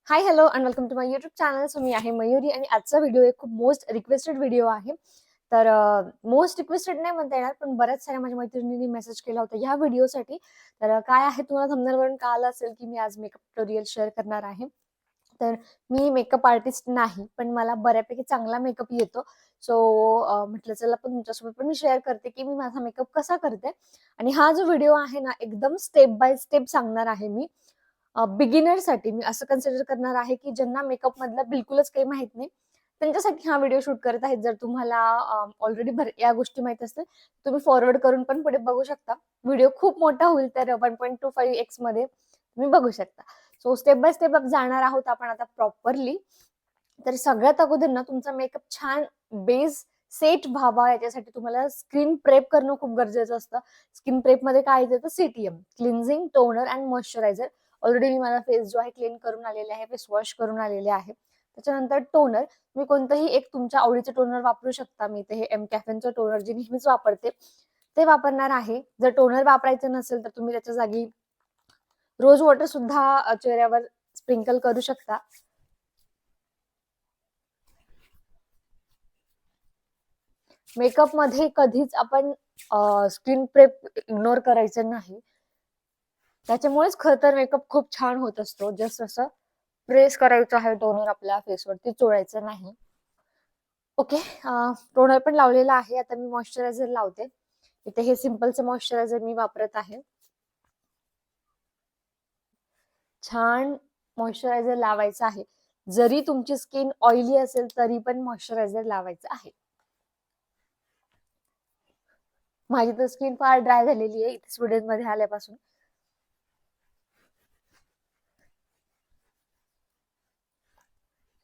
High, hello and welcome to my YouTube channel. So मी आहे मयुरी आणि आजचा व्हिडिओ एक खूप मोस्ट रिक्वेस्टेड व्हिडिओ आहे. तर मोस्ट रिक्वेस्टेड नाही म्हणता येणार, पण बऱ्याच साऱ्या माझ्या मैत्रिणींनी मेसेज केला होता ह्या व्हिडिओसाठी. तर काय आहे, तुम्हाला थंबनेलवरून कळालं असेल की मी आज मेकअप ट्युटोरियल शेअर करणार आहे. तर मी मेकअप आर्टिस्ट नाही, पण मला बऱ्यापैकी चांगला मेकअप येतो. सो म्हटलं चला पण तुमच्यासोबत पण मी शेअर करते की मी माझा मेकअप कसा करते. आणि हा जो व्हिडिओ आहे ना, एकदम स्टेप बाय स्टेप सांगणार आहे मी. बिगिनरसाठी मी असं कन्सिडर करणार आहे, की ज्यांना मेकअप मधलं बिलकुलच काही माहित नाही, त्यांच्यासाठी हा व्हिडिओ शूट करत आहे. जर तुम्हाला ऑलरेडी या गोष्टी माहीत असतील, तुम्ही फॉरवर्ड करून पण पुढे बघू शकता. व्हिडिओ खूप मोठा होईल, तर 1.25x मध्ये तुम्ही बघू शकता. सो स्टेप बाय स्टेप जाणार आहोत आपण आता प्रॉपरली. तर सगळ्यात अगोदर ना, तुमचा मेकअप छान बेस सेट व्हावा याच्यासाठी तुम्हाला स्किन प्रेप करणं खूप गरजेचं असतं. स्किन प्रेप मध्ये काय येतं, तर CTM, cleansing, toner and moisturizer. Already मी माझा फेस जो आहे क्लीन करून आलेले आहे, फेस वॉश करून आलेले आहे. त्याच्यानंतर टोनर, तुम्ही कोणतंही एक तुमच्या आवडीचं टोनर वापरू शकता. मी इथे हे एम कॅफेनचं टोनर जे नेहमीच वापरते ते वापरणार आहे. जर टोनर वापरायचं नसेल तर तुम्ही त्याच्या जागी रोज वॉटर सुद्धा चेहऱ्यावर स्प्रिंकल करू शकता. मेकअप मध्ये कधीच आपण स्किन प्रेप इग्नोर करायचं नाही. त्याच्यामुळेच खरं तर मेकअप खूप छान होत असतो. जस्ट असं प्रेस करायचं आहे टोनर आपल्या फेसवरती, चोळायचं नाही. ओके, टोनर पण लावलेला आहे. आता मी मॉइश्चरायझर लावते. इथे हे सिंपलचं मॉइश्चरायझर मी वापरत आहे. छान मॉइश्चरायझर लावायचं आहे. जरी तुमची स्किन ऑइली असेल तरी पण मॉइश्चरायझर लावायचं आहे. माझी तर स्किन फार ड्राय झालेली आहे इथे स्वीडनमध्ये आल्यापासून.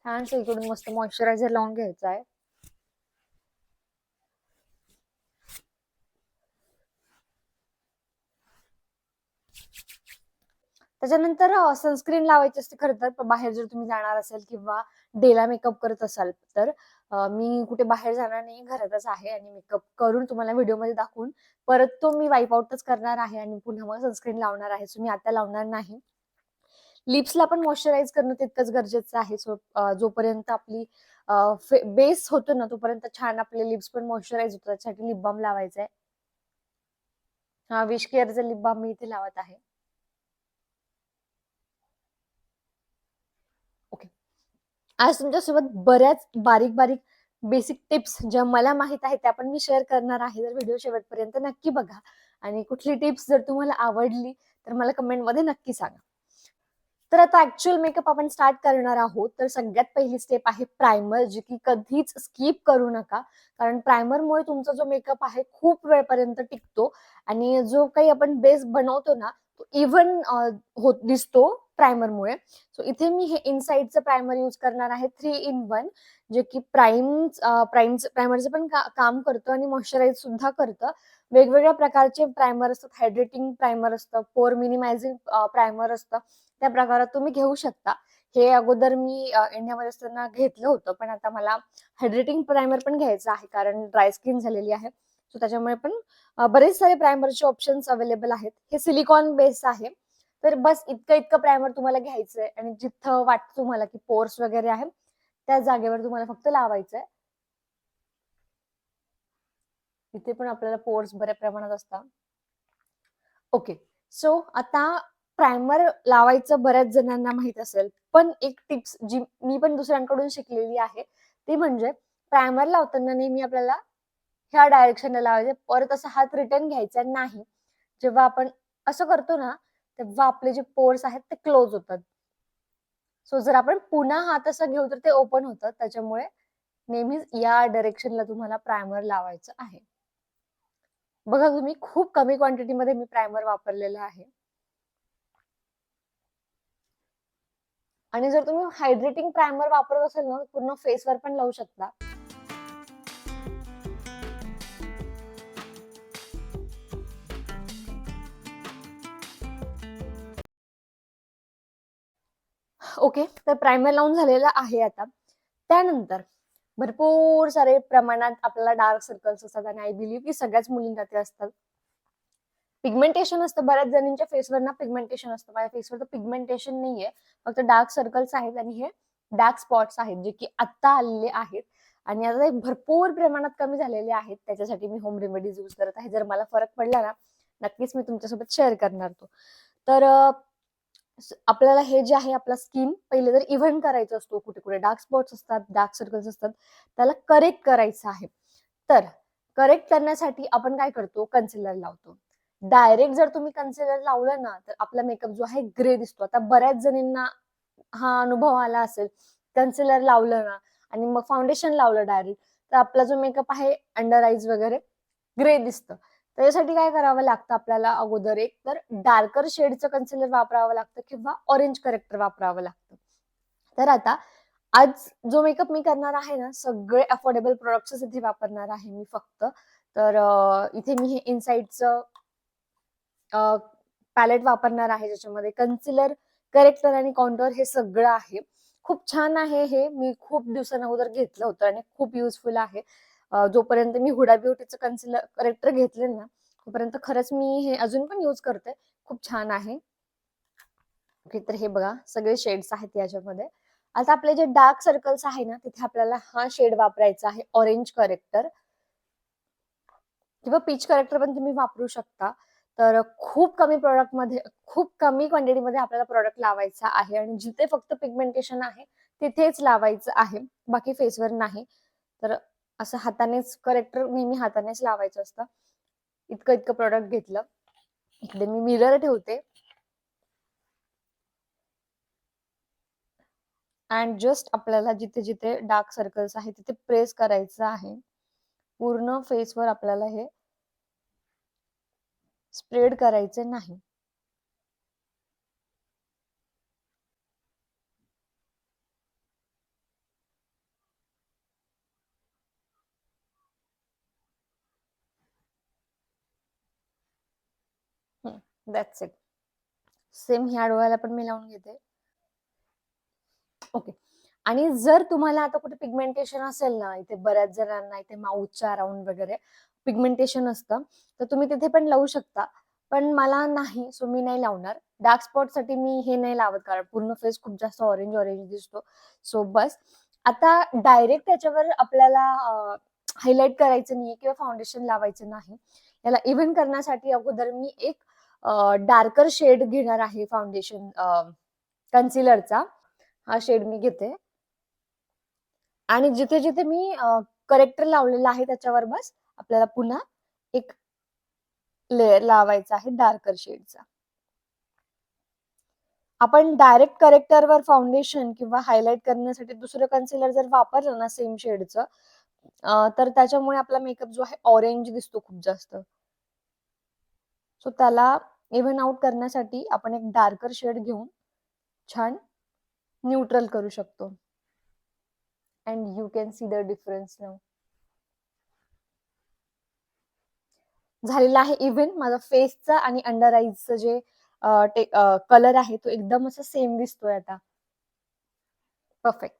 छान इकडून मस्त मॉइश्चरायझर लावून घ्यायचा आहे. त्याच्यानंतर सनस्क्रीन लावायची असते खरं तर. बाहेर जर तुम्ही जाणार असाल किंवा डेला मेकअप करत असाल तर. मी कुठे बाहेर जाणार नाही, घरातच आहे आणि मेकअप करून तुम्हाला व्हिडिओमध्ये दाखवून परत तो मी वाईप आउटच करणार आहे आणि पुन्हा मग सनस्क्रीन लावणार आहे. सो मी आता लावणार नाही. लिप्सला पण मॉइश्चराइज करणं तितकंच गरजेचं आहे. सो जोपर्यंत आपली बेस होतो ना, तोपर्यंत छान आपले लिप्स पण मॉइश्चराइज होतात. त्यासाठी लिप बाम लावायचा आहे. हा विश केअरचा लिप बाम मी इथे लावत आहे. ओके, आज तुमच्यासोबत बऱ्याच बारीक बारीक बेसिक टिप्स ज्या मला माहित आहेत त्या पण मी शेअर करणार आहे. तर व्हिडिओ शेवटपर्यंत नक्की बघा आणि कुठली टिप्स जर तुम्हाला आवडली तर मला कमेंटमध्ये नक्की सांगा. तर आता ऍक्च्युअल मेकअप आपण स्टार्ट करणार आहोत. तर सगळ्यात पहिली स्टेप आहे प्रायमर, जी की कधीच स्किप करू नका. कारण प्रायमरमुळे तुमचा जो मेकअप आहे खूप वेळपर्यंत टिकतो आणि जो काही आपण बेस बनवतो ना, तो इव्हन होत दिसतो प्रायमरमुळे. सो इथे मी हे इनसाइडचं प्रायमर यूज करणार आहे, 3 in 1, जे की प्रायमरचं पण काम करतं आणि मॉइश्चराइज सुद्धा करतं. वेगवेगळ्या प्रकारचे प्रायमर असतात. हायड्रेटिंग प्रायमर असतं, पोर मिनिमायझिंग प्रायमर असतं. त्या प्रकारात तुम्ही घेऊ शकता. हे अगोदर मी इंडियामध्ये असताना घेतलं होतं, पण आता मला हायड्रेटिंग प्रायमर पण घ्यायचं आहे कारण ड्राय स्किन झालेली आहे. सो त्याच्यामुळे पण बरेच सारे प्रायमरचे ऑप्शन्स अवेलेबल आहेत. हे सिलिकॉन बेस आहे. तर बस इतकं इतकं प्रायमर तुम्हाला घ्यायचंय आणि जिथं वाटतं तुम्हाला की पोर्स वगैरे आहे, त्या जागेवर तुम्हाला फक्त लावायचंय. तिथे पण आपल्याला पोर्स बऱ्या प्रमाणात असतात. ओके. सो आता प्रायमर लावायचं बऱ्याच जणांना माहित असेल, पण एक टिप्स जी मी पण दुसऱ्यांकडून शिकलेली आहे, ती म्हणजे प्रायमर लावताना नेहमी आपल्याला ह्या डायरेक्शनला लावायचे. परत असा हात रिटर्न घ्यायचा नाही. जेव्हा आपण असं करतो ना, तेव्हा आपले जे पोर्स आहेत ते क्लोज होतात. सो जर आपण पुन्हा हात असा घेऊ तर ते ओपन होतं. त्याच्यामुळे नेहमीच या डायरेक्शनला तुम्हाला प्रायमर लावायचं आहे. बघा तुम्ही, खूप कमी क्वांटिटीमध्ये मी प्रायमर वापरलेला आहे. आणि जर तुम्ही हायड्रेटिंग प्रायमर वापरत असाल ना, पूर्ण फेसवर पण लावू शकता. ओके, तर प्रायमर लावून झालेला आहे आता. त्यानंतर भरपूर सारे प्रमाणात आपल्याला डार्क सर्कल्स असतात आणि आय बिलीव्ह की सगळ्याच मुलींना ते असतात. पिगमेंटेशन असतं बऱ्याच जणींच्या फेसवर ना, पिगमेंटेशन असतं. माझ्या फेसवर तर पिगमेंटेशन नाहीये. फक्त डार्क सर्कल्स आहेत आणि हे डार्क स्पॉट्स आहेत, जे की आत्ता आलेले आहेत आणि आता ते भरपूर प्रमाणात कमी झालेले आहेत. त्याच्यासाठी मी होम रेमेडीज यूज करत आहे. जर मला फरक पडला ना, नक्कीच मी तुमच्यासोबत शेअर करणार तो. तर आपल्याला हे जे आहे आपला स्किन पहिले तर इव्हन करायचं असतो. कुठे-कुठे डार्क स्पॉट्स असतात, डार्क सर्कल्स असतात. त्याला करेक्ट करायचं आहे. तर करेक्ट करण्यासाठी आपण काय करतो, कन्सिलर लावतो. डायरेक्ट जर तुम्ही कन्सिलर लावलं ना, तर आपला मेकअप जो आहे ग्रे दिसतो. आता बऱ्याच जणींना हा अनुभव आला असेल. कन्सिलर लावलं ना आणि मग फाउंडेशन लावलं डायरेक्ट, तर आपला जो मेकअप आहे अंडर आईज वगैरे ग्रे दिसतं. त्याच्यासाठी काय करावं लागतं आपल्याला अगोदर एक तर डार्कर शेडचं कन्सिलर वापरावं लागतं किंवा ऑरेंज करेक्टर वापरावं लागतं. तर आता आज जो मेकअप मी करणार आहे ना, सगळे अफोर्डेबल प्रॉडक्ट्सच इथे वापरणार आहे मी फक्त. तर इथे मी हे इनसाइडचं पॅलेट वापरणार आहे, ज्याच्यामध्ये कन्सिलर, करेक्टर आणि कॉन्टूर हे सगळं आहे. खूप छान आहे हे. मी खूप दिवसांअगोदर घेतलं होतं आणि खूप युजफुल आहे. जोपर्यंत मी हुडा ब्युटीचं कन्सिलर, करेक्टर घेतलेलं ना, तोपर्यंत खरंच मी हे अजून पण यूज करते. खूप छान आहे. ओके, तर हे बघा सगळे शेड्स आहेत याच्यामध्ये. आता आपले जे डार्क सर्कल्स आहे ना, तिथे आपल्याला हा शेड वापरायचा आहे ऑरेंज करेक्टर किंवा पीच करेक्टर पण तुम्ही वापरू शकता. तर खूप कमी प्रॉडक्टमध्ये, खूप कमी क्वांटिटीमध्ये आपल्याला प्रॉडक्ट लावायचा आहे आणि जिथे फक्त पिगमेंटेशन आहे तिथेच लावायचं आहे, बाकी फेसवर नाही. तर असं हातानेच करेक्टर नेहमी हातानेच लावायचं असतं. इतकं इतकं प्रॉडक्ट घेतलं. इकडे मी मिरर ठेवते अँड जस्ट आपल्याला जिथे जिथे डार्क सर्कल्स आहे तिथे प्रेस करायचं आहे. पूर्ण फेसवर आपल्याला हे स्प्रेड करायचे नाही. That's it. सेम ह्या डोळ्याला पण मी लावून घेते. ओके. आणि जर तुम्हाला आता कुठे पिगमेंटेशन असेल ना, इथे बऱ्याच जणांना इथे माउथच्या अराउंड वगैरे पिगमेंटेशन असतं, तर तुम्ही तिथे पण लावू शकता. पण मला नाही, सो मी नाही लावणार. डार्क स्पॉटसाठी मी हे नाही लावत, कारण पूर्ण फेस खूप जास्त ऑरेंज ऑरेंज दिसतो. सो बस. आता डायरेक्ट त्याच्यावर आपल्याला हायलाइट करायचं नाहीये किंवा फाउंडेशन लावायचं नाही. याला इव्हन करण्यासाठी अगोदर मी एक डार्कर शेड घेणार आहे फाउंडेशन कन्सिलरचा. हा शेड मी घेते आणि जिथे जिथे मी करेक्टर लावलेला आहे त्याच्यावर बस आपल्याला पुन्हा एक लेयर लावायचा आहे डार्कर शेडचा. आपण डायरेक्ट करेक्टरवर फाउंडेशन किंवा हायलाइट करण्यासाठी दुसरं कन्सिलर जर वापरलं ना सेम शेडचं, तर त्याच्यामुळे आपला मेकअप जो आहे ऑरेंज दिसतो खूप जास्त. सो त्याला इव्हन आउट करण्यासाठी आपण एक डार्कर शेड घेऊन छान न्यूट्रल करू शकतो. And you can see the difference now. झालेला आहे इव्हन माझा फेसचा आणि अंडर आईजचं जे कलर आहे तो एकदम असं सेम दिसतोय आता. परफेक्ट.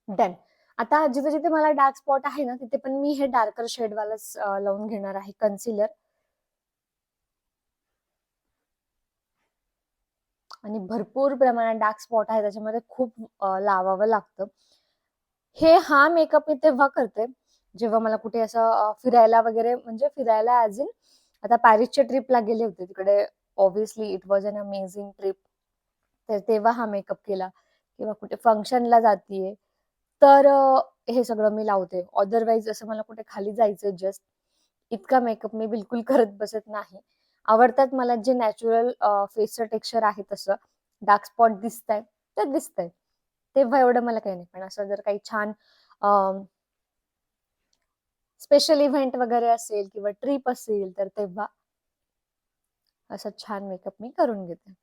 डन. आता जिथे जिथे मला डार्क स्पॉट आहे ना, तिथे पण मी हे डार्कर शेडवालंच लावून घेणार आहे कन्सिलर. आणि भरपूर प्रमाणात डार्क स्पॉट आहे त्याच्यामध्ये, खूप लावावं लागतं. हा मेकअप मी तेव्हा करते जेव्हा मला कुठे असं फिरायला वगैरे, म्हणजे फिरायला ॲज इन आता पॅरिसच्या ट्रिपला गेले होते. तिकडे obviously it was an amazing trip. तर तेव्हा हा मेकअप केला किंवा कुठे फंक्शनला जातीये तर हे सगळं मी लावते. अदरवाईज असं मला कुठे खाली जायचंय जस्ट, इतका मेकअप मी बिलकुल करत बसत नाही. आवडतात मला जे नॅचरल फेसचं टेक्स्चर आहे तसं. डार्क स्पॉट दिसतायत तर दिसतंय. तेव्हा एवढं मला काही नाही. पण असं जर काही छान स्पेशल इव्हेंट वगैरे असेल किंवा ट्रिप असेल तर तेव्हा असं छान मेकअप मी करून घेते.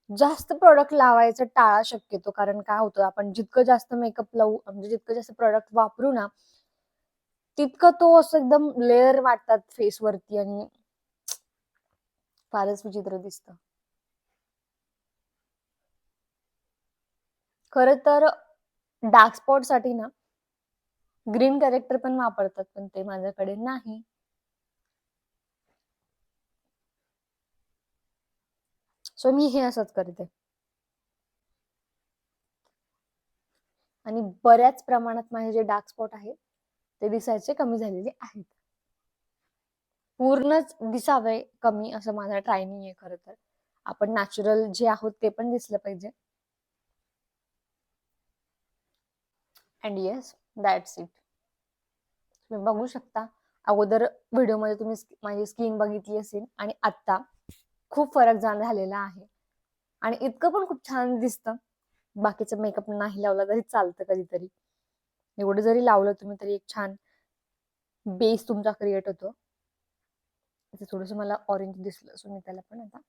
जास्त प्रॉडक्ट लावायचं टाळा शक्यतो, कारण काय होतं आपण जितकं जास्त मेकअप लावू, म्हणजे जितकं जास्त प्रॉडक्ट वापरू ना, तितकं तो असं एकदम लेयर वाटतात फेसवरती आणि फारच विचित्र दिसतं. खरं तर डार्क स्पॉट साठी ना ग्रीन करेक्टर पण वापरतात, पण ते माझ्याकडे नाही. सो मी हे असंच करते. आणि बऱ्याच प्रमाणात माझे जे डार्क स्पॉट आहेत ते दिसायचे कमी झालेले आहेत. पूर्णच दिसावे कमी असं माझा ट्राय नाहीये खरं तर. आपण नॅचरल जे आहोत ते पण दिसलं पाहिजे. And yes, that's it. तुम्ही बघू शकता, अगोदर व्हिडिओमध्ये तुम्ही माझी स्किन बघितली असेल आणि आता खूप फरक झालेला आहे. आणि इतकं पण खूप छान दिसतं. बाकीचं मेकअप नाही लावला तरी चालतं कधीतरी. एवढं जरी लावलं तुम्ही तरी एक छान बेस तुमचा क्रिएट होतो. इथे थोडंसं मला ऑरेंज दिसलं, सो मी त्याला पण आता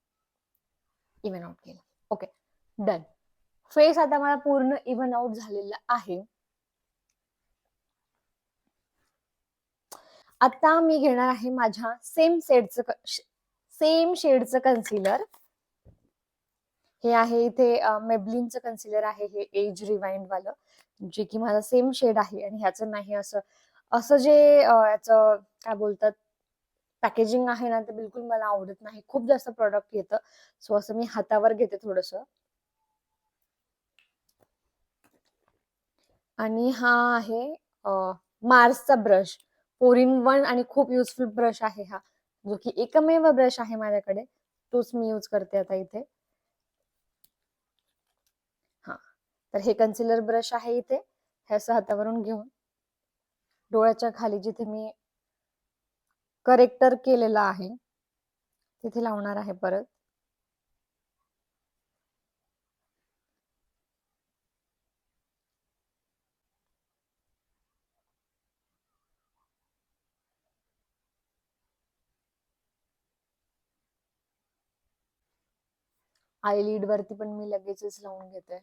इव्हन आउट केलं. Okay, done. फेस आता मला पूर्ण इव्हन आउट झालेला आहे. आता मी घेणार आहे माझ्या सेम शेडचं कन्सिलर. हे आहे इथे मेबलिनचं कन्सिलर आहे, हे एज रिवाइंड वालं, जे की माझा सेम शेड आहे. आणि ह्याचं नाही असं असं जे याचं काय बोलतात पॅकेजिंग आहे ना, ते बिलकुल मला आवडत नाही. खूप जास्त प्रॉडक्ट येतं. सो असं मी हातावर घेते थोडस. आणि हा आहे मार्सचा ब्रश, 4-in-1 आणि खूप युजफुल ब्रश आहे हा, जो की एकमेव ब्रश आहे माझ्याकडे, तोच मी यूज करते आता इथे. हा, तर हे कन्सिलर ब्रश आहे इथे, हे असं हातावरून घेऊन डोळ्याच्या खाली जिथे मी करेक्टर केलेला आहे तिथे लावणार आहे परत. आयलिड वरती पण मी लगेचच लावून घेते.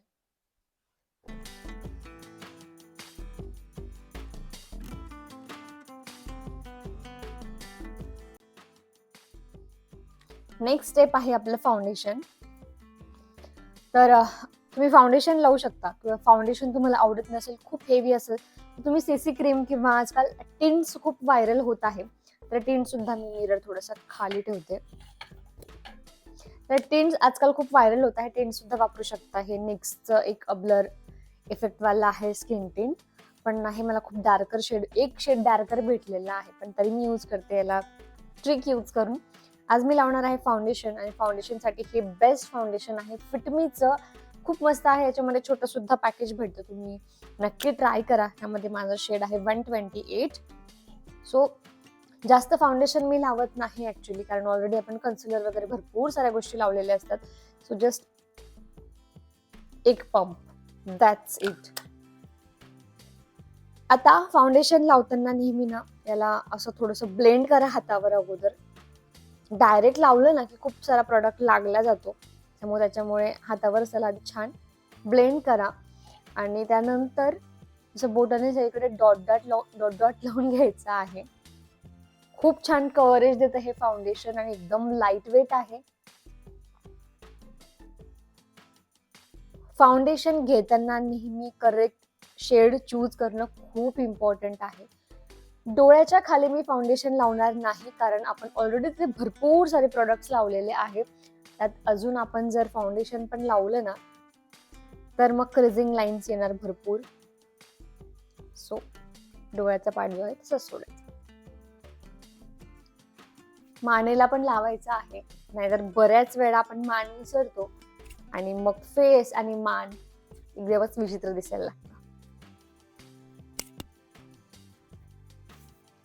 नेक्स्ट स्टेप आहे आपलं फाउंडेशन. तर तुम्ही फाउंडेशन लावू शकता, किंवा फाउंडेशन तुम्हाला आवडत नसेल, खूप हेवी असेल, तर तुम्ही सीसी क्रीम किंवा आजकाल टिंट्स खूप व्हायरल होत आहे, तर टिंट सुद्धा मी मिरर थोडंसं खाली ठेवते. तर टिंट्स आजकाल खूप व्हायरल होत आहे, टिंट सुद्धा वापरू शकता. हे निक्सचं एक ब्लर इफेक्ट वाला आहे स्किन टिंट, पण नाही मला खूप डार्कर शेड, एक शेड डार्कर भेटलेला आहे, पण तरी मी यूज करते याला ट्रिक यूज करून. आज मी लावणार आहे फाउंडेशन, आणि फाउंडेशनसाठी हे बेस्ट फाउंडेशन आहे फिटमीचं, खूप मस्त आहे. याच्यामध्ये छोटं सुद्धा पॅकेज भेटतं, तुम्ही नक्की ट्राय करा. यामध्ये माझा शेड आहे 128. सो जास्त फाउंडेशन मी लावत नाही ऍक्च्युली, कारण ऑलरेडी आपण कन्सिलर वगैरे भरपूर साऱ्या गोष्टी लावलेल्या असतात. सो जस्ट एक पंप, दॅट्स इट. आता फाउंडेशन लावताना नेहमी ना याला असं थोडंसं ब्लेंड करा हातावर अगोदर. डायरेक्ट लावलं ना की खूप सारा प्रोडक्ट लागला जातो, त्याच्यामुळे हातावर त्याला आधी छान ब्लेंड करा. आणि त्यानंतर जसं बोटाने सगळीकडे डॉट डॉट लावून घ्यायचं आहे. खूप छान कव्हरेज देतं हे फाउंडेशन, आणि एकदम लाईट वेट आहे. फाउंडेशन घेताना नेहमी करेक्ट शेड चूज करणं खूप इम्पॉर्टंट आहे. डोळ्याच्या खाली मी फाउंडेशन लावणार नाही, कारण आपण ऑलरेडी ते भरपूर सारे प्रोडक्ट्स लावलेले आहेत. त्यात अजून आपण जर फाउंडेशन पण लावलं ना, तर मग क्रिजिंग लाईन्स येणार भरपूर. सो डोळ्याचा पाठ जो आहे तसंच सोडायचा. मानेला पण लावायचं आहे, नाहीतर बऱ्याच वेळा आपण मान विसरतो आणि मग फेस आणि मान एकदमच विचित्र दिसायला लागतं.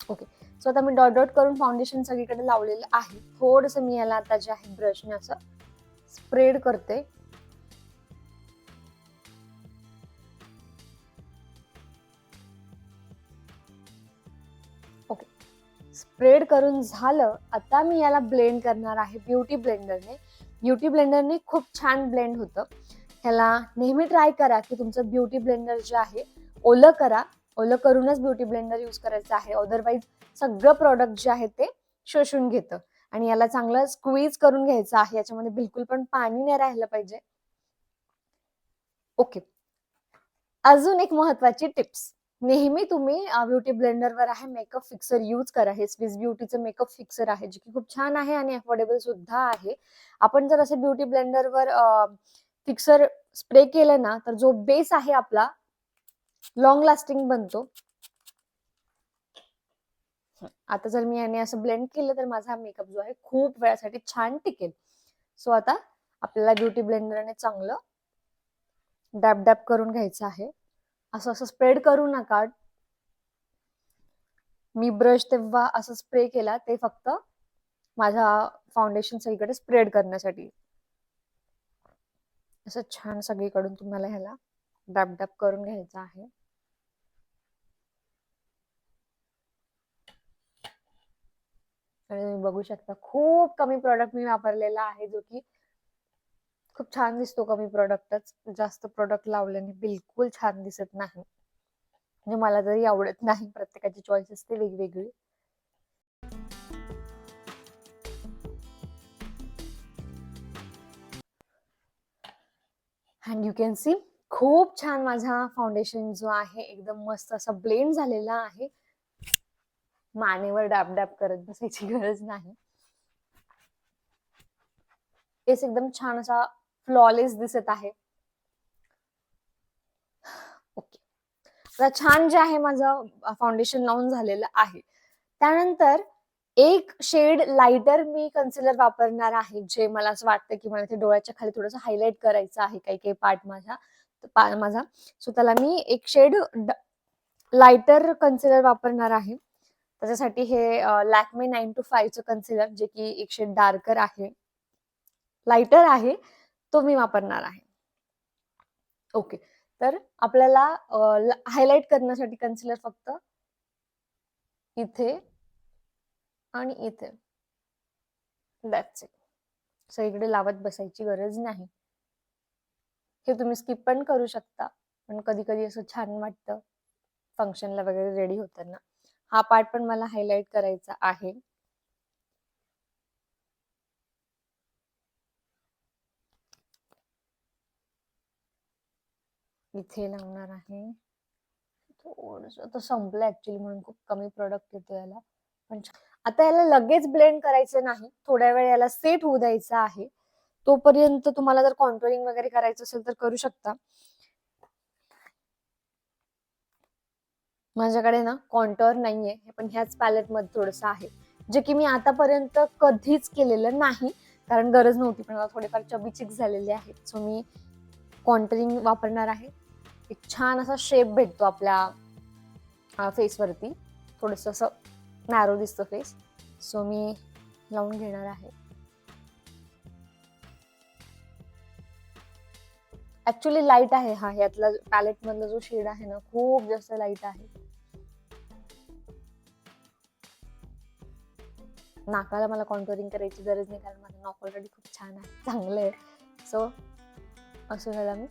ओके, सो आता मी डॉट डॉट करून फाउंडेशन सगळीकडे लावलेलं आहे. थोडंसं मी याला आता जे आहे ब्रशने असं स्प्रेड करते. ओके, स्प्रेड करून झालं. आता मी याला ब्लेंड करणार आहे ब्युटी ब्लेंडरने. ब्युटी ब्लेंडरने खूप छान ब्लेंड होतं. ह्याला नेहमी ट्राय करा की तुमचं ब्युटी ब्लेंडर जे आहे ओलं करा. ओलं करूनच ब्युटी ब्लेंडर यूज करायचं आहे, अदरवाईज सगळं प्रोडक्ट जे आहे ते शोषून घेतं. आणि याला चांगलं स्क्वीज करून घ्यायचं आहे, याच्यामध्ये बिलकुल पण पाणी नाही राहिलं पाहिजे. ओके, अजून एक महत्वाची टिप्स. नेहमी तुम्ही ब्युटी ब्लेंडरवर आहे मेकअप फिक्सर यूज करा. हे स्विस ब्युटीचं मेकअप फिक्सर आहे, जे की खूप छान आहे आणि अफोर्डेबल सुद्धा आहे. आपण जर असे ब्युटी ब्लेंडरवर फिक्सर स्प्रे केलं ना, तर जो बेस आहे आपला लॉंग लास्टिंग बनतो. आता जर मी याने असं ब्लेंड केलं तर माझा मेकअप जो आहे खूप वेळासाठी छान टिकेल. सो आता आपल्याला ब्युटी ब्लेंडरने चांगलं डॅब डॅब करून घ्यायचं आहे. असं असं स्प्रेड करू नका. मी ब्रश तेव्हा असं स्प्रे केला ते फक्त माझ्या फाउंडेशन सगळीकडे स्प्रेड करण्यासाठी. असं छान सगळीकडून तुम्हाला ह्याला डॅब डॅब करून घ्यायचं आहे. आणि तुम्ही बघू शकता खूप कमी प्रोडक्ट मी वापरलेला आहे, जो की खूप छान दिसतो. कमी प्रोडक्टच, जास्त प्रोडक्ट लावल्याने बिलकुल छान दिसत नाही. म्हणजे मला तरी आवडत नाही. प्रत्येकाची चॉईस असते वेगवेगळी. अँड यू कॅन सी खूप छान माझा फाउंडेशन जो आहे एकदम मस्त असा ब्लेंड झालेला आहे. मानेवर डॅब डॅब करत बसायची गरज नाही. फेस एकदम छान असा फ्लॉलेस दिसत आहे. ओके, आता छान जे आहे माझं फाउंडेशन लावून झालेलं आहे. त्यानंतर एक शेड लाइटर मी कन्सिलर वापरणार आहे, जे मला असं वाटतं की मला ते डोळ्याच्या खाली थोडंसं हायलाइट करायचं आहे काही काही पार्ट माझा. सो त्याला मी एक शेड लाइटर कन्सिलर वापरणार आहे. त्याच्यासाठी हे लॅक्मे 9to5 चं कन्सिलर, जे की एक शेड डार्कर आहे, लाइटर आहे, तो मी वापरणार आहे. ओके, तर आपल्याला हायलाइट करण्यासाठी कन्सिलर फक्त इथे आणि इथे, दॅट्स इट. सगळीकडे लावत बसायची गरज नाही. हे तुम्ही स्किप पण करू शकता, पण कधी कधी असं छान वाटतं फंक्शनला वगैरे रेडी होताना. हा पार्ट पण मला हायलाइट करायचा आहे. इथे लावणार आहे. थोडस आता संपलं ऍक्च्युली, म्हणून खूप कमी प्रोडक्ट येतो याला. पण आता याला लगेच ब्लेंड करायचं नाही, थोड्या वेळ याला सेट होऊ द्यायचं आहे. तोपर्यंत तुम्हाला जर कॉन्टोरिंग वगैरे करायचं असेल तर करू शकता. माझ्याकडे ना कॉन्टोर नाहीये, पण ह्याच पॅलेट मध्ये थोडस आहे, जे की मी आतापर्यंत कधीच केलेलं नाही, कारण गरज नव्हती. पण मला थोडेफार चबी चिक्स झालेले आहेत, सो मी कॉन्टोरिंग वापरणार आहे. एक छान असा शेप भेटतो आपल्या फेसवरती, थोडस असं नॅरो दिसतं फेस. सो मी लावून घेणार आहे. ऍक्च्युली लाईट आहे हा, यातला पॅलेट मधला जो शेड आहे ना, खूप जास्त लाईट आहे. नाकाला मला कॉन्टोरिंग करायची गरज नाही, कारण माझं नाक ऑलरेडी खूप छान आहे, चांगलं आहे. सो असं ह्याला मी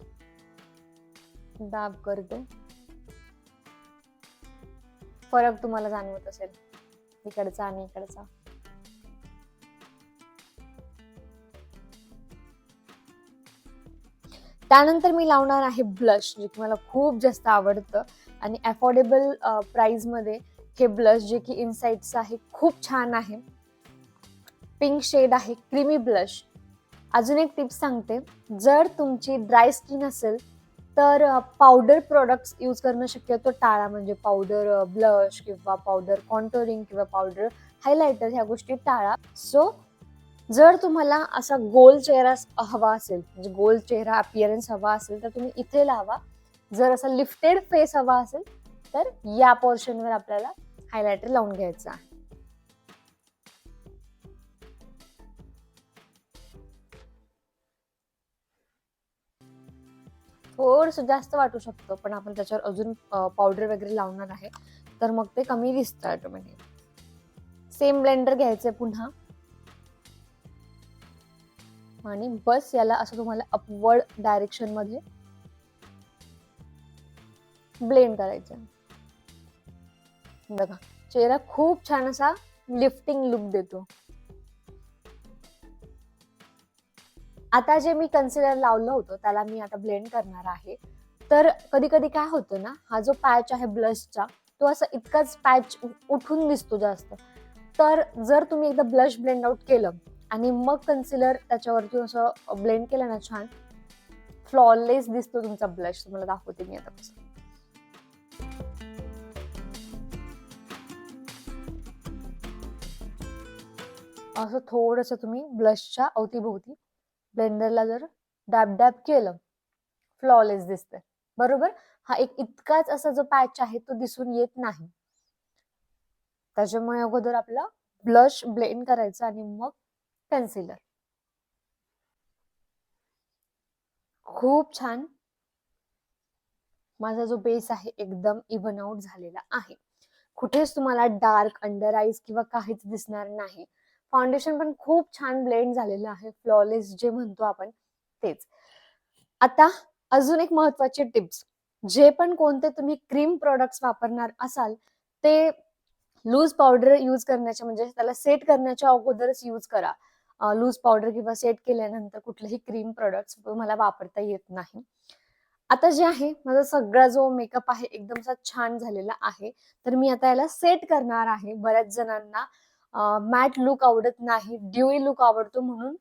दाब करते. फरक तुम्हाला जाणवत असेल इकडचा आणि इकडचा. त्यानंतर मी लावणार आहे ब्लश, जे की मला खूप जास्त आवडतं आणि अफोर्डेबल प्राइस मध्ये हे ब्लश, जे की इनसाइट्स आहे, खूप छान आहे. पिंक शेड आहे, क्रीमी ब्लश. अजून एक टिप्स सांगते, जर तुमची ड्राय स्किन असेल तर पावडर प्रोडक्ट्स यूज करणं शक्यतो टाळा. म्हणजे पावडर ब्लश किंवा पावडर कॉन्टोरिंग किंवा पावडर हायलायटर ह्या गोष्टी टाळा. सो जर तुम्हाला असा गोल चेहरा हवा असेल, म्हणजे गोल चेहरा अपिअरन्स हवा असेल, तर तुम्ही इथे लावा. जर असा लिफ्टेड फेस हवा असेल तर या पोर्शनवर आपल्याला हायलायटर लावून घ्यायचा आहे. थोडस जास्त वाटू शकतं, पण आपण त्याच्यावर अजून पावडर वगैरे लावणार आहे, तर मग ते कमी दिसतं ऑटोमॅटिक. सेम ब्लेंडर घ्यायचंय पुन्हा, आणि बस याला असं तुम्हाला अपवर्ड डायरेक्शन मध्ये ब्लेंड करायचं. बघा, चेहरा खूप छान असा लिफ्टिंग लुक देतो. आता जे मी कन्सिलर लावलं होतं त्याला मी आता ब्लेंड करणार आहे. तर कधी कधी काय होतं ना, हा जो पॅच आहे ब्लशचा तो असा इतकाच पॅच उठून दिसतो जास्त. तर जर तुम्ही एकदा ब्लश ब्लेंड आउट केलं आणि मग कन्सिलर त्याच्यावरती असं ब्लेंड केलं ना, छान फ्लॉलेस दिसतो तुमचा ब्लश. तुम्हाला दाखवते मी आता कसं. असं थोडंसं तुम्ही ब्लशच्या अवतीभोवती ब्लेंडरला जर डॅब डॅब केलं, फ्लॉलेस दिसते बरोबर. हा एक इतकाच असा जो पॅच आहे तो दिसून येत नाही. त्याच्यामुळे अगोदर आपला ब्लश ब्लेंड करायचा आणि मग कन्सिलर. खूप छान माझा जो बेस आहे एकदम इव्हन आउट झालेला आहे. कुठेच तुम्हाला डार्क अंडर आईज किंवा काहीच दिसणार नाही. फाउंडेशन पण खूप छान ब्लेंड झालेलं आहे, फ्लॉलेस जे म्हणतो आपण तेच. आता अजून एक महत्वाची टिप्स, जे पण कोणते तुम्ही क्रीम प्रोडक्ट्स वापरणार असाल ते लूज पावडर यूज करण्याच्या म्हणजे त्याला सेट करण्याच्या अगोदरच यूज करा. लूज पावडर किंवा सेट केल्यानंतर कुठलेही क्रीम प्रोडक्ट्स तुम्हाला वापरता येत नाही. आता जे आहे माझा सगळा जो मेकअप आहे एकदम असा छान झालेला आहे. तर मी आता याला सेट करणार आहे. बऱ्याच जणांना मॅट लुक आवडत नाही, ड्यूई लुक आवडतो म्हणून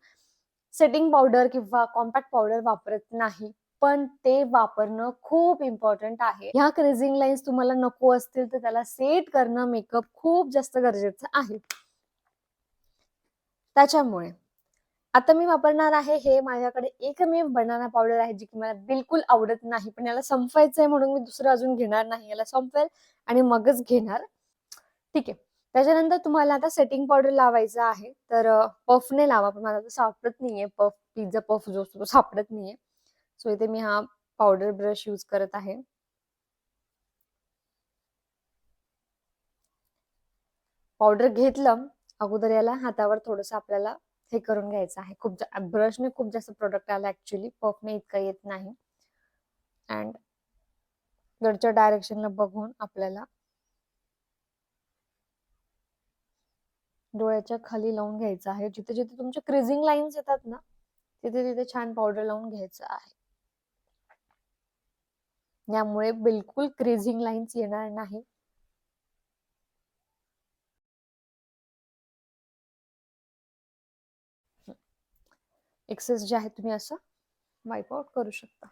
सेटिंग पावडर किंवा कॉम्पॅक्ट पावडर वापरत नाही. पण ते वापरणं खूप इम्पॉर्टंट आहे. ह्या क्रेझिंग लाईन्स तुम्हाला नको असतील तर त्याला सेट करणं मेकअप खूप जास्त गरजेचं आहे. त्याच्यामुळे आता मी वापरणार आहे, हे माझ्याकडे एकमेव बनाना पावडर आहे जी की मला बिलकुल आवडत नाही, पण याला संपवायचंय म्हणून मी दुसरं अजून घेणार नाही. याला संपवेल आणि मगच घेणार. ठीक आहे. त्याच्यानंतर तुम्हाला आता सेटिंग पावडर लावायचं आहे. तर पफने लावा, पण मला तो सापडत नाहीये. पिझ्झा पफ जो असतो तो सापडत नाहीये. सो इथे मी हा पावडर ब्रश यूज करत आहे. पावडर घेतलं अगोदर याला हातावर थोडंसं आपल्याला हे करून घ्यायचं आहे. खूप ब्रशने खूप जास्त प्रोडक्ट आला ऍक्च्युली, पफने इतकं येत नाही. अँड वरच्या डायरेक्शनला बघून आपल्याला डोळ्याच्या खाली लावून घ्यायचं आहे. जिथे जिथे तुमच्या क्रिझिंग लाईन्स येतात ना, तिथे तिथे छान पावडर लावून घ्यायचं आहे. यामुळे बिलकुल क्रिझिंग लाईन्स येणार नाही. एक्सेस जे आहे तुम्ही असं वाईप आउट करू शकता.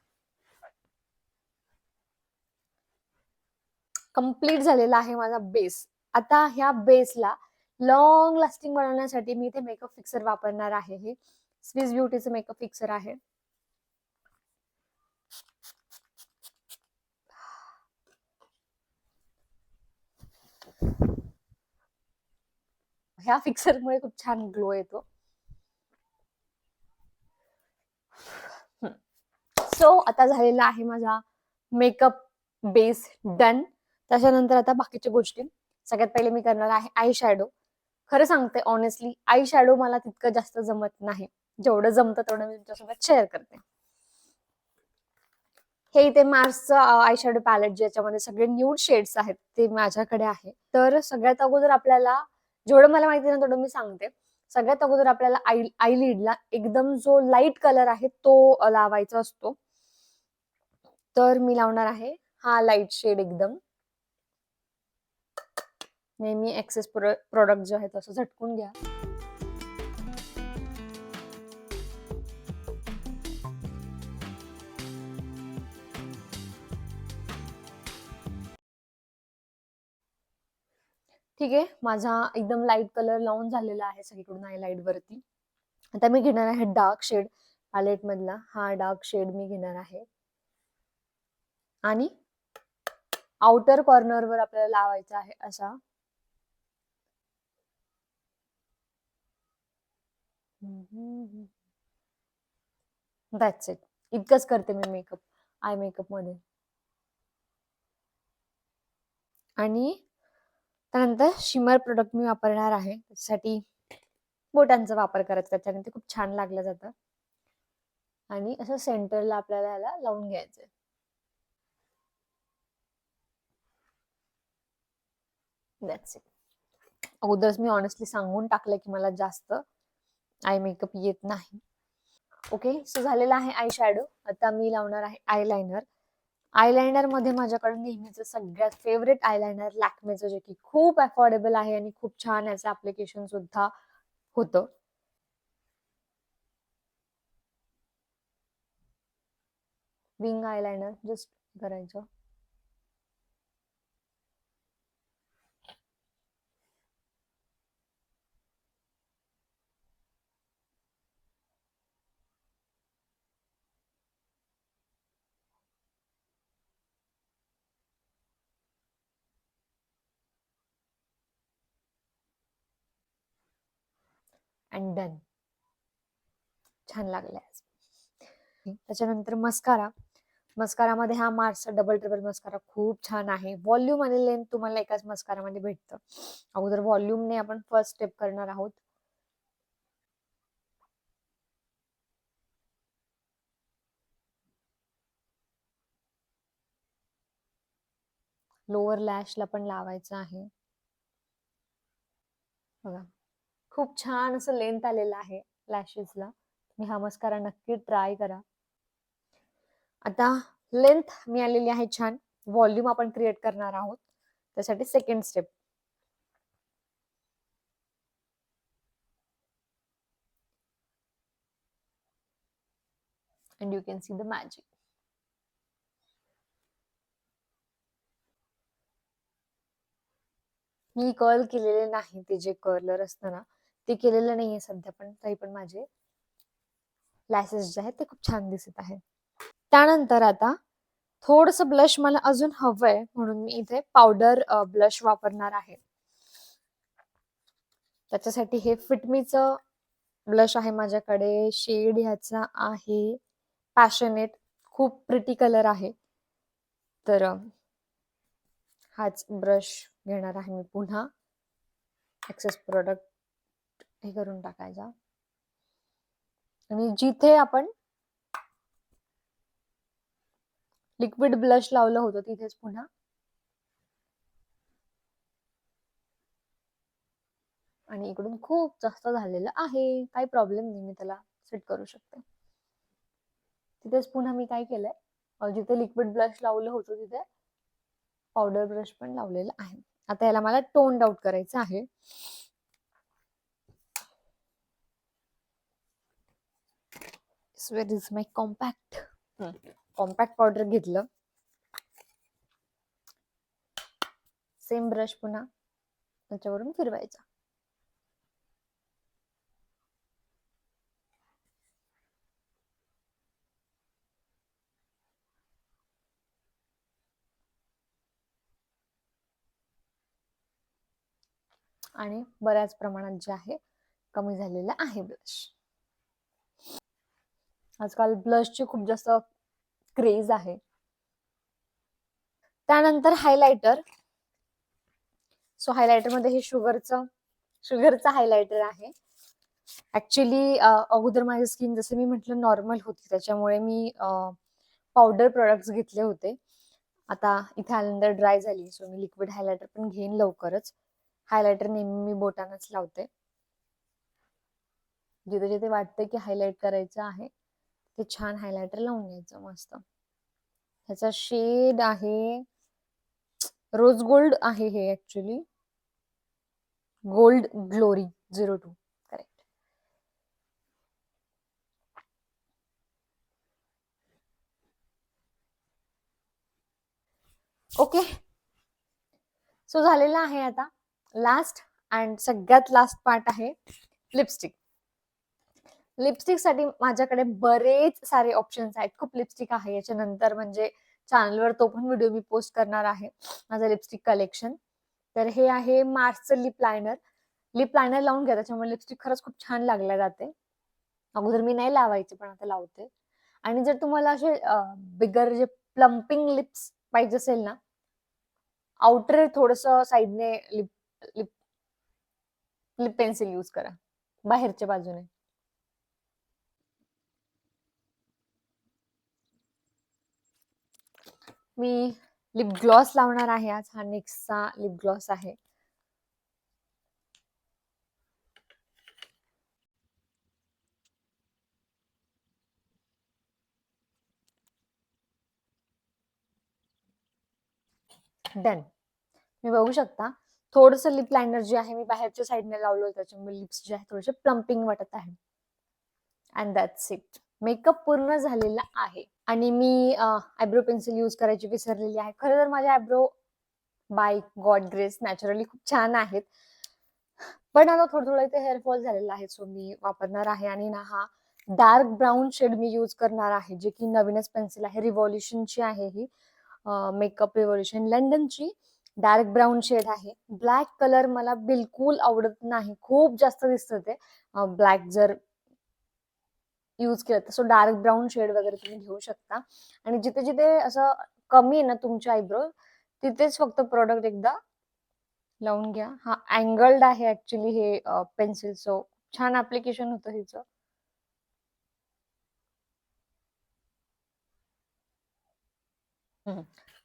कंप्लीट झालेला आहे माझा बेस. आता ह्या बेसला लॉंग लास्टिंग बनवण्यासाठी मी इथे मेकअप फिक्सर वापरणार आहे. हे स्विस ब्युटीचं मेकअप फिक्सर आहे. ह्या फिक्सरमुळे खूप छान ग्लो येतो. सो आता झालेला आहे माझा मेकअप बेस डन. त्याच्यानंतर आता बाकीच्या गोष्टी. सगळ्यात पहिले मी करणार आहे आय शॅडो. खरं सांगते ऑनेस्टली आय शॅडो मला तितकं जास्त जमत नाही. जेवढं जमतं तेवढं मी तुमच्यासोबत शेअर करते. हे इथे मार्सचं आय शॅडो पॅलेट ज्याच्यामध्ये सगळे न्यूड शेड्स आहेत ते माझ्याकडे आहे. तर सगळ्यात अगोदर आपल्याला जेवढं मला माहिती ना तेवढं मी सांगते. सगळ्यात अगोदर आपल्याला आय लिडला एकदम जो लाईट कलर आहे तो लावायचा असतो. तर मी लावणार आहे हा लाईट शेड एकदम. नेहमी एक्सेस प्रोडक्ट जे आहे तसं झटकून घ्या. ठीक आहे. माझा एकदम लाईट कलर लावून झालेला आहे सगळीकडून आय लाईट वरती. आता मी घेणार आहे डार्क शेड पॅलेट मधला हा डार्क शेड मी घेणार आहे आणि आउटर कॉर्नर वर आपल्याला लावायचा आहे असा. That's it. इतकंच करते मी मेकअप आय मेकअप मध्ये. आणि त्यानंतर शिमर प्रोडक्ट मी वापरणार आहे. त्याच्यासाठी बोटांचा वापर करायचा, त्याच्याने ते खूप छान लागलं जातं. आणि असं सेंटरला आपल्याला याला लावून घ्यायचंय. That's it. अगोदरच मी ऑनेस्टली सांगून टाकलं की मला जास्त आय मेकअप येत नाही. ओके. सो झालेला आहे आय शॅडो. आता मी लावणार आहे आय लायनर. आयलाइनर मध्ये माझ्याकडे नेहमीच सगळ्यात फेवरेट आयलाइनर लॅक्मेचं, जे की खूप अफोर्डेबल आहे आणि खूप छान याचं ऍप्लिकेशन सुद्धा होतं. विंग आयलाइनर जस्ट करायचं. And done. छान लागलाय. त्याच्यानंतर मस्कारा. मस्कारामध्ये हा मार्सचा डबल ट्रिपल मस्कारा खूप छान आहे. व्हॉल्यूम आणि लेंथ तुम्हाला एकाच मस्कारामध्ये भेटतं. अगोदर व्हॉल्यूमने आपण फर्स्ट स्टेप करणार आहोत. लोअर लॅशला पण लावायचं आहे. बघा, खूप छान असं लेंथ आलेलं आहे लॅशेसला. तुम्ही हा मस्कारा नक्की ट्राय करा. आता लेंथ मिळालेली आहे छान. व्हॉल्यूम आपण क्रिएट करणार आहोत. त्यासाठी second step. And you can see the magic. Me curl केलेले नाही. ते जे कर्लर असतं ना, ते केलेलं नाहीये सध्या, पण तरी पण माझे लॅशेस जे आहेत ते खूप छान दिसत आहेत. त्यानंतर आता थोडस ब्लश मला अजून हवंय, म्हणून मी इथे पावडर ब्लश वापरणार आहे. त्याच्यासाठी हे फिटमीचं ब्लश आहे माझ्याकडे. शेड ह्याचा आहे पॅशनेट. खूप प्रिटी कलर आहे. तर हाच ब्रश घेणार आहे मी पुन्हा. एक्सेस प्रोडक्ट हे करून टाकायचा आणि जिथे आपण लिक्विड ब्लश लावलं होतं तिथेच पुन्हा आणि इकडून खूप जास्त झालेलं आहे. काही प्रॉब्लेम नाही, मी त्याला सेट करू शकते. तिथेच पुन्हा मी काय केलंय, जिथे लिक्विड ब्लश लावलं होतं तिथे पावडर ब्रश पण लावलेला आहे. आता याला मला टोन आउट करायचं आहे. Where is my compact. Compact powder घेतलं. सेम ब्रश पुन्हा त्याच्यावरून फिरवायचा. आणि बऱ्याच प्रमाणात जे आहे कमी झालेलं आहे ब्लश. आजकाल ब्लशची खूप जास्त क्रेज आहे. त्यानंतर हायलायटर. सो हायलायटर मध्ये हे शुगरचा हायलायटर आहे. ऍक्च्युली अगोदर माझी स्किन जसं मी म्हटलं नॉर्मल होती, त्याच्यामुळे मी पावडर प्रोडक्ट्स घेतले होते. आता इथे आल्यानंतर ड्राय झाली, सो मी लिक्विड हायलायटर पण घेईन लवकरच. हायलायटर नेहमी मी बोटानच लावते. जिथे जिथे वाटतं की हायलाइट करायचं आहे ते छान हायलायटर लावून घ्यायचं मस्त. ह्याचा शेड आहे रोज गोल्ड आहे हे. Actually gold glory 02. Correct. Okay. So झालेला आहे. आता लास्ट अँड सगळ्यात लास्ट पार्ट आहे लिपस्टिक. लिपस्टिक साठी माझ्याकडे बरेच सारे ऑप्शन्स आहेत. खूप लिपस्टिक आहे. याच्यानंतर म्हणजे चॅनलवर तो पण व्हिडिओ मी पोस्ट करणार आहे, माझं लिपस्टिक कलेक्शन. तर हे आहे मार्सचं लिप लायनर. लिप लायनर लावून घ्या, त्याच्यामुळे लिपस्टिक खरंच खूप छान लागल्या जाते. अगोदर मी नाही लावायची, पण आता लावते. आणि जर तुम्हाला असे बिगर जे प्लम्पिंग लिप्स पाहिजे असेल ना, आउटर थोडस साईडने lip lip lip pencil use करा बाहेरच्या बाजूने. मी लिप ग्लॉस लावणार आहे आज. हा नेक्स्टचा लिप ग्लॉस आहे. डन. मी बघू शकता थोडंसं लिप लायनर जे आहे मी बाहेरच्या साईडने लावलं, त्याच्यामुळे लिप्स जे आहे थोडेसे प्लम्पिंग वाटत आहे. And that's it. मेकअप पूर्ण झालेला आहे. आणि मी आयब्रो पेन्सिल यूज करायची विसरलेली आहे. खरं तर माझे eyebrow by God grace naturally खूप छान आहेत. पण आता थोडं इथे हेअरफॉल झालेला आहे, सो मी वापरणार आहे. आणि ना हा डार्क ब्राऊन शेड मी यूज करणार आहे, जे की नवीनच पेन्सिल आहे, रिव्हॉल्युशनची आहे ही. मेकअप रिव्हॉल्युशन लंडनची डार्क ब्राऊन शेड आहे. ब्लॅक कलर मला बिलकुल आवडत नाही, खूप जास्त दिसतं ते ब्लॅक जर यूज केलं तर. सो डार्क ब्राऊन शेड वगैरे तुम्ही घेऊ शकता. आणि जिथे जिथे असं कमी आहे ना तुमचे आयब्रो, तिथेच फक्त प्रोडक्ट एकदा लावून घ्या. हा अँगल्ड आहे ऍक्च्युली हे पेन्सिल, सो छान ऍप्लिकेशन होतं हिचं.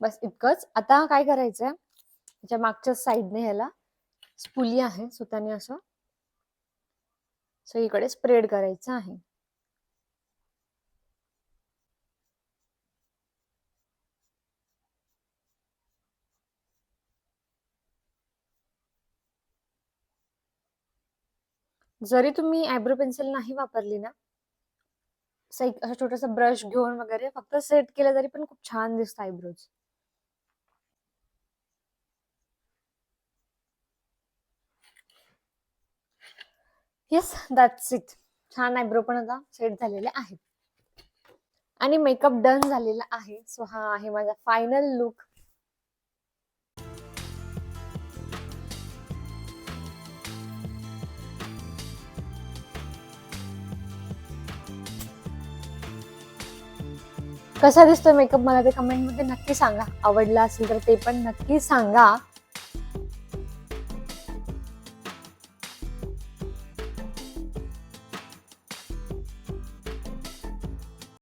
बस इतकंच. आता काय करायचंय, त्याच्या मागच्या साईडने ह्याला स्पुली आहे, सो त्याने असं सगळीकडे स्प्रेड करायचं आहे. जरी तुम्ही आयब्रो पेन्सिल नाही वापरली ना, असं छोटंसं ब्रश घेऊन वगैरे फक्त सेट केलं तरी पण खूप छान दिसतं आयब्रोज. Yes, that's it. छान आयब्रो पण आता सेट झालेले आहेत आणि मेकअप डन झालेला आहे. सो हा आहे माझा फायनल लुक. कसा दिसतोय मेकअप मला ते कमेंट मध्ये नक्की सांगा. आवडला असेल तर ते पण नक्की सांगा.